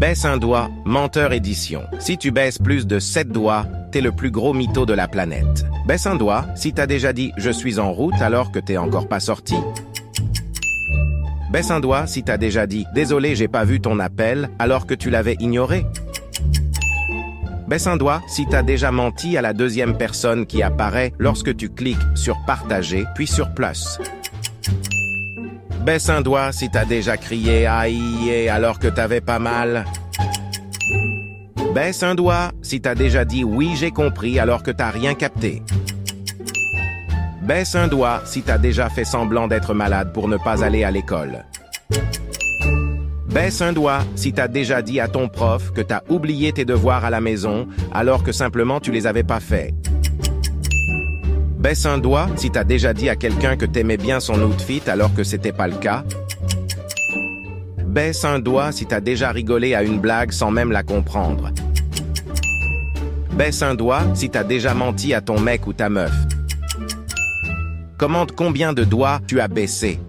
Baisse un doigt, menteur édition. Si tu baisses plus de 7 doigts, t'es le plus gros mytho de la planète. Baisse un doigt si t'as déjà dit « je suis en route » alors que t'es encore pas sorti. Baisse un doigt si t'as déjà dit « désolé, j'ai pas vu ton appel » alors que tu l'avais ignoré. Baisse un doigt si t'as déjà menti à la deuxième personne qui apparaît lorsque tu cliques sur « partager » puis sur « plus ». Baisse un doigt si t'as déjà crié « aïe » alors que t'avais pas mal. Baisse un doigt si t'as déjà dit « oui, j'ai compris » alors que t'as rien capté. Baisse un doigt si t'as déjà fait semblant d'être malade pour ne pas aller à l'école. Baisse un doigt si t'as déjà dit à ton prof que t'as oublié tes devoirs à la maison alors que simplement tu les avais pas faits. Baisse un doigt si t'as déjà dit à quelqu'un que t'aimais bien son outfit alors que c'était pas le cas. Baisse un doigt si t'as déjà rigolé à une blague sans même la comprendre. Baisse un doigt si t'as déjà menti à ton mec ou ta meuf. Commente combien de doigts tu as baissé.